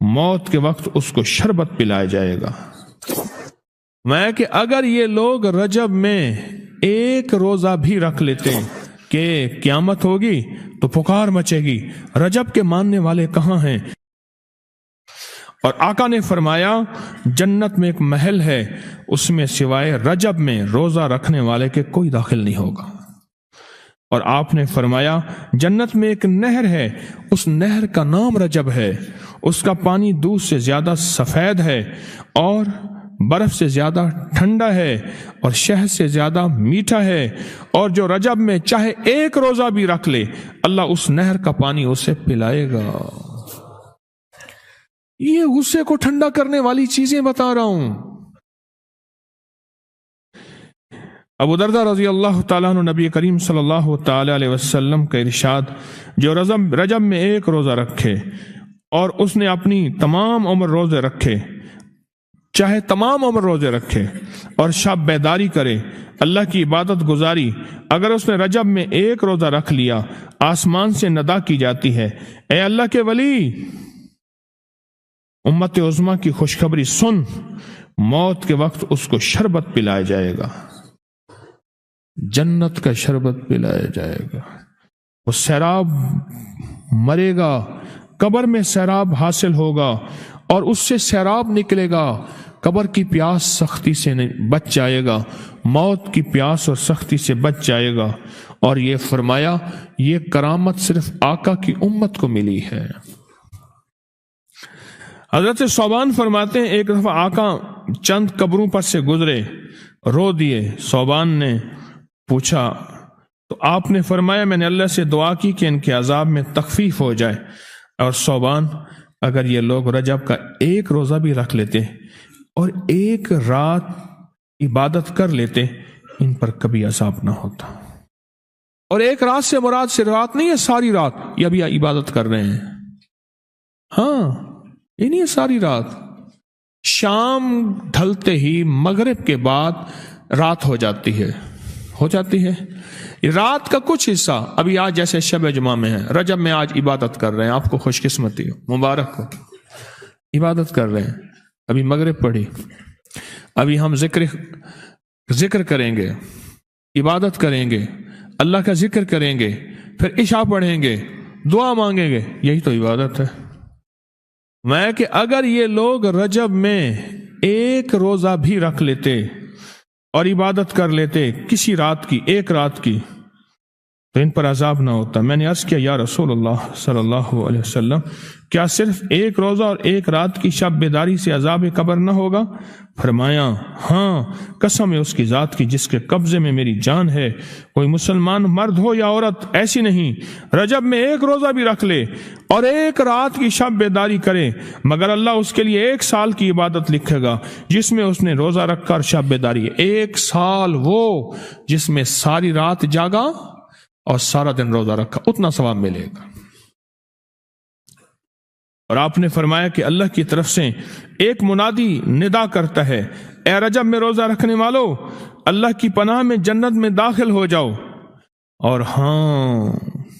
موت کے وقت اس کو شربت پلایا جائے گا۔ میں کہ اگر یہ لوگ رجب میں ایک روزہ بھی رکھ لیتے کہ قیامت ہوگی تو پکار مچے گی، رجب کے ماننے والے کہاں ہیں؟ اور آقا نے فرمایا جنت میں ایک محل ہے، اس میں سوائے رجب میں روزہ رکھنے والے کے کوئی داخل نہیں ہوگا۔ اور آپ نے فرمایا جنت میں ایک نہر ہے، اس نہر کا نام رجب ہے، اس کا پانی دودھ سے زیادہ سفید ہے اور برف سے زیادہ ٹھنڈا ہے اور شہد سے زیادہ میٹھا ہے، اور جو رجب میں چاہے ایک روزہ بھی رکھ لے اللہ اس نہر کا پانی اسے پلائے گا۔ یہ غصے کو ٹھنڈا کرنے والی چیزیں بتا رہا ہوں۔ ابو درداء رضی اللہ تعالیٰ عنہ نبی کریم صلی اللہ تعالی علیہ وسلم کا ارشاد، جو رجب میں ایک روزہ رکھے اور اس نے اپنی تمام عمر روزے رکھے، چاہے تمام عمر روزے رکھے اور شب بیداری کرے، اللہ کی عبادت گزاری، اگر اس نے رجب میں ایک روزہ رکھ لیا آسمان سے ندا کی جاتی ہے، اے اللہ کے ولی، امت عظمیٰ کی خوشخبری سن، موت کے وقت اس کو شربت پلایا جائے گا، جنت کا شربت پلایا جائے گا، وہ سیراب مرے گا، قبر میں سیراب حاصل ہوگا اور اس سے سیراب نکلے گا، قبر کی پیاس سختی سے بچ جائے گا، موت کی پیاس اور سختی سے بچ جائے گا۔ اور یہ فرمایا یہ کرامت صرف آقا کی امت کو ملی ہے۔ حضرت ثوبان فرماتے ہیں ایک دفعہ آقا چند قبروں پر سے گزرے، رو دیے۔ ثوبان نے پوچھا تو آپ نے فرمایا میں نے اللہ سے دعا کی کہ ان کے عذاب میں تخفیف ہو جائے، اور ثوبان اگر یہ لوگ رجب کا ایک روزہ بھی رکھ لیتے اور ایک رات عبادت کر لیتے ان پر کبھی عذاب نہ ہوتا۔ اور ایک رات سے مراد صرف رات نہیں ہے، ساری رات یہ ابھی عبادت کر رہے ہیں، ہاں یہ نہیں ہے ساری رات، شام ڈھلتے ہی مغرب کے بعد رات ہو جاتی ہے رات کا کچھ حصہ ابھی آج جیسے شب جمعہ میں ہے، رجب میں آج عبادت کر رہے ہیں، آپ کو خوش قسمتی ہو، مبارک ہو، عبادت کر رہے ہیں، ابھی مغرب پڑھی، ابھی ہم ذکر کریں گے، عبادت کریں گے، اللہ کا ذکر کریں گے، پھر عشاء پڑھیں گے، دعا مانگیں گے، یہی تو عبادت ہے۔ میں کہ اگر یہ لوگ رجب میں ایک روزہ بھی رکھ لیتے اور عبادت کر لیتے کسی رات کی، ایک رات کی، تو ان پر عذاب نہ ہوتا۔ میں نے عرض کیا یا رسول اللہ صلی اللہ علیہ وسلم، کیا صرف ایک روزہ اور ایک رات کی شب بیداری سے عذاب قبر نہ ہوگا؟ فرمایا ہاں، قسم ہے اس کی ذات کی جس کے قبضے میں میری جان ہے، کوئی مسلمان مرد ہو یا عورت ایسی نہیں رجب میں ایک روزہ بھی رکھ لے اور ایک رات کی شب بیداری کرے مگر اللہ اس کے لیے 1 سال کی عبادت لکھے گا جس میں اس نے روزہ رکھا اور شب بیداری، 1 سال وہ جس میں ساری رات جاگا اور سارا دن روزہ رکھا، اتنا ثواب ملے گا۔ اور آپ نے فرمایا کہ اللہ کی طرف سے ایک منادی ندا کرتا ہے، اے رجب میں روزہ رکھنے والو، اللہ کی پناہ میں جنت میں داخل ہو جاؤ۔ اور ہاں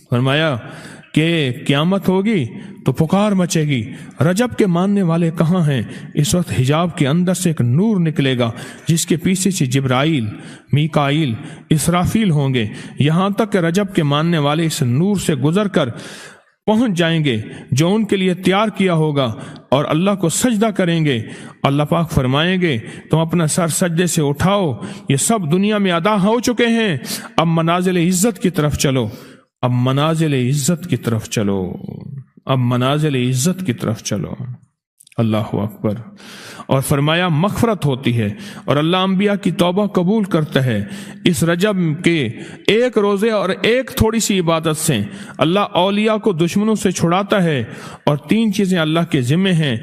فرمایا کہ قیامت ہوگی تو پکار مچے گی، رجب کے ماننے والے کہاں ہیں؟ اس وقت حجاب کے اندر سے ایک نور نکلے گا جس کے پیچھے سے جبرائیل، میکائیل، اسرافیل ہوں گے، یہاں تک کہ رجب کے ماننے والے اس نور سے گزر کر پہنچ جائیں گے جو ان کے لیے تیار کیا ہوگا اور اللہ کو سجدہ کریں گے۔ اللہ پاک فرمائیں گے تم اپنا سر سجدے سے اٹھاؤ، یہ سب دنیا میں ادا ہو چکے ہیں، اب منازل عزت کی طرف چلو، اب منازل عزت کی طرف چلو، اب منازل عزت کی طرف چلو۔ اللہ اکبر۔ اور فرمایا مغفرت ہوتی ہے اور اللہ انبیاء کی توبہ قبول کرتا ہے۔ اس رجب کے ایک روزے اور ایک تھوڑی سی عبادت سے اللہ اولیاء کو دشمنوں سے چھڑاتا ہے، اور 3 چیزیں اللہ کے ذمہ ہیں،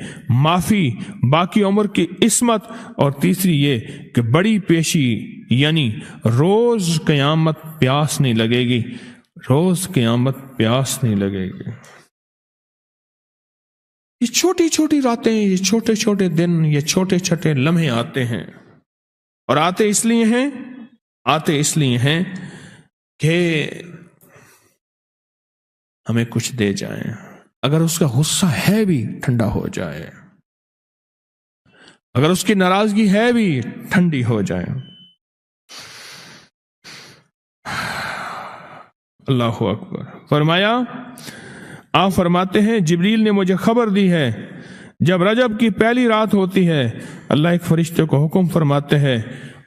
معافی، باقی عمر کی عصمت، اور تیسری یہ کہ بڑی پیشی، یعنی روز قیامت پیاس نہیں لگے گی، روز قیامت پیاس نہیں لگے گی۔ یہ چھوٹی چھوٹی راتیں، یہ چھوٹے چھوٹے دن، یہ چھوٹے چھوٹے لمحے آتے ہیں، اور آتے اس لیے ہیں کہ ہمیں کچھ دے جائیں، اگر اس کا غصہ ہے بھی ٹھنڈا ہو جائے، اگر اس کی ناراضگی ہے بھی ٹھنڈی ہو جائے۔ اللہ اکبر۔ فرمایا، آپ فرماتے ہیں جبریل نے مجھے خبر دی ہے جب رجب کی پہلی رات ہوتی ہے اللہ ایک فرشتے کو حکم فرماتے ہیں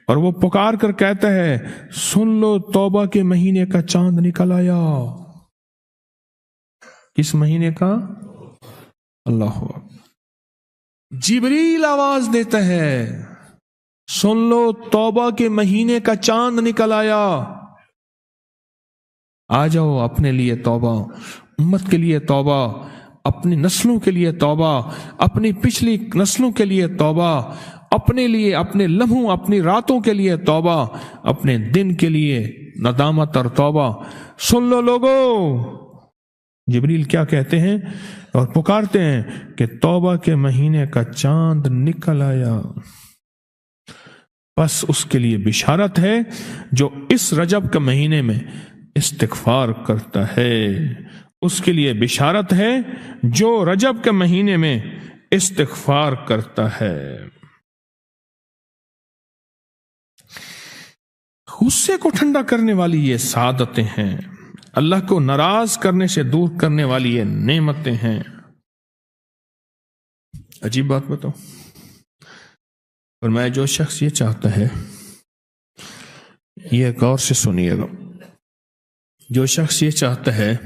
اور وہ پکار کر کہتا ہے سن لو توبہ کے مہینے کا چاند نکل آیا۔ کس مہینے کا؟ اللہ اکبر۔ جبریل آواز دیتا ہے سن لو توبہ کے مہینے کا چاند نکل آیا، آ جاؤ اپنے لیے توبہ، امت کے لیے توبہ، اپنی نسلوں کے لیے توبہ، اپنی پچھلی نسلوں کے لیے توبہ، اپنے لیے، اپنے لمحوں، اپنی راتوں کے لیے توبہ، اپنے دن کے لیے ندامت اور توبہ۔ سن لو لوگو، جبریل کیا کہتے ہیں اور پکارتے ہیں کہ توبہ کے مہینے کا چاند نکل آیا۔ بس اس کے لیے بشارت ہے جو اس رجب کے مہینے میں استغفار کرتا ہے، اس کے لیے بشارت ہے جو رجب کے مہینے میں استغفار کرتا ہے۔ غصے کو ٹھنڈا کرنے والی یہ سعادتیں ہیں، اللہ کو ناراض کرنے سے دور کرنے والی یہ نعمتیں ہیں۔ عجیب بات بتاؤ، فرمایا جو شخص یہ چاہتا ہے، یہ غور سے سنیے گا، جو شخص یہ چاہتا ہے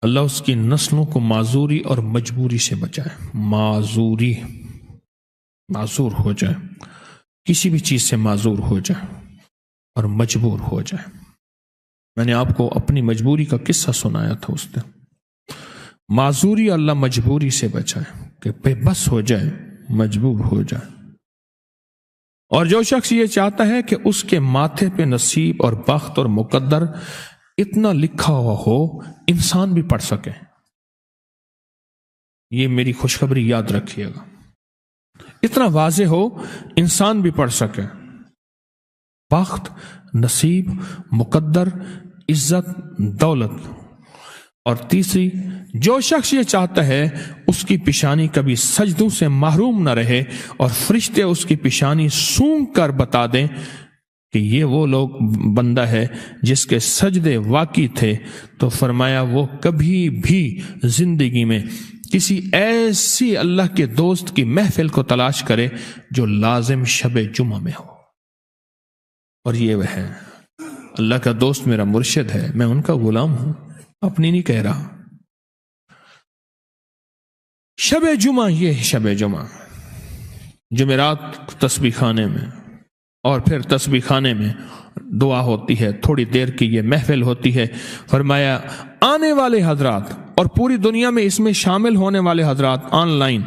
اللہ اس کی نسلوں کو معذوری اور مجبوری سے بچائے، معذور ہو جائے، کسی بھی چیز سے معذور ہو جائے اور مجبور ہو جائے۔ میں نے آپ کو اپنی مجبوری کا قصہ سنایا تھا اس دن۔ معذوری اللہ مجبوری سے بچائے کہ بے بس ہو جائے، مجبور ہو جائے۔ اور جو شخص یہ چاہتا ہے کہ اس کے ماتھے پہ نصیب اور بخت اور مقدر اتنا لکھا ہوا ہو انسان بھی پڑھ سکے، یہ میری خوشخبری یاد رکھیے گا، اتنا واضح ہو انسان بھی پڑھ سکے، بخت، نصیب، مقدر، عزت، دولت۔ اور تیسری، جو شخص یہ چاہتا ہے اس کی پیشانی کبھی سجدوں سے محروم نہ رہے اور فرشتے اس کی پیشانی سونگ کر بتا دیں کہ یہ وہ لوگ بندہ ہے جس کے سجدے واقعی تھے، تو فرمایا وہ کبھی بھی زندگی میں کسی ایسی اللہ کے دوست کی محفل کو تلاش کرے جو لازم شب جمعہ میں ہو۔ اور یہ وہ ہے، اللہ کا دوست میرا مرشد ہے، میں ان کا غلام ہوں، اپنی نہیں کہہ رہا۔ شب جمعہ، یہ شب جمعہ، جمعرات تسبیح خانے میں، اور پھر تسبیح خانے میں دعا ہوتی ہے، تھوڑی دیر کی یہ محفل ہوتی ہے۔ فرمایا آنے والے حضرات اور پوری دنیا میں اس میں شامل ہونے والے حضرات آن لائن،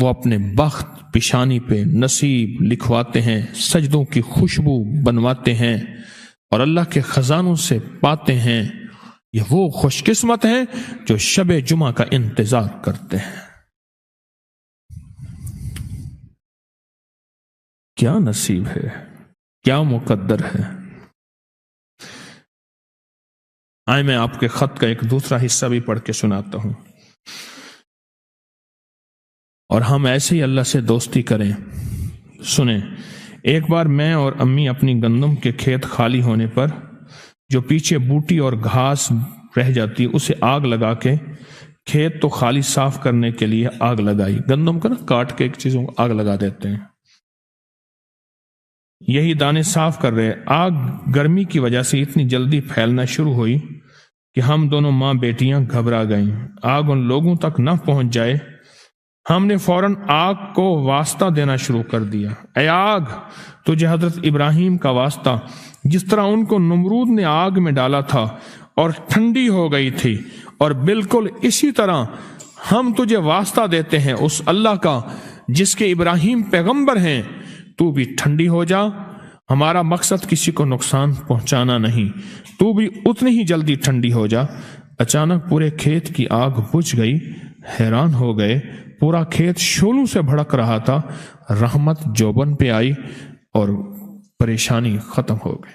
وہ اپنے بخت پیشانی پہ نصیب لکھواتے ہیں، سجدوں کی خوشبو بنواتے ہیں اور اللہ کے خزانوں سے پاتے ہیں۔ یہ وہ خوش قسمت ہیں جو شب جمعہ کا انتظار کرتے ہیں۔ کیا نصیب ہے، کیا مقدر ہے۔ آئے میں آپ کے خط کا ایک دوسرا حصہ بھی پڑھ کے سناتا ہوں، اور ہم ایسے ہی اللہ سے دوستی کریں۔ سنیں، ایک بار میں اور امی اپنی گندم کے کھیت خالی ہونے پر جو پیچھے بوٹی اور گھاس رہ جاتی اسے آگ لگا کے، کھیت تو خالی صاف کرنے کے لیے آگ لگائی، گندم کو نا کاٹ کے ایک چیزوں کو آگ لگا دیتے ہیں، یہی دانے صاف کر رہے۔ آگ گرمی کی وجہ سے اتنی جلدی پھیلنا شروع ہوئی کہ ہم دونوں ماں بیٹیاں گھبرا گئیں، آگ ان لوگوں تک نہ پہنچ جائے۔ ہم نے فوراً آگ کو واسطہ دینا شروع کر دیا، اے آگ تجھے حضرت ابراہیم کا واسطہ، جس طرح ان کو نمرود نے آگ میں ڈالا تھا اور ٹھنڈی ہو گئی تھی، اور بالکل اسی طرح ہم تجھے واسطہ دیتے ہیں اس اللہ کا جس کے ابراہیم پیغمبر ہیں، تو بھی ٹھنڈی ہو جا۔ ہمارا مقصد کسی کو نقصان پہنچانا نہیں، تو بھی اتنی ہی جلدی ٹھنڈی ہو جا۔ اچانک پورے کھیت کی آگ بجھ گئی، حیران ہو گئے، پورا کھیت شعلوں سے بھڑک رہا تھا۔ رحمت جوبن پہ آئی اور پریشانی ختم ہو گئی۔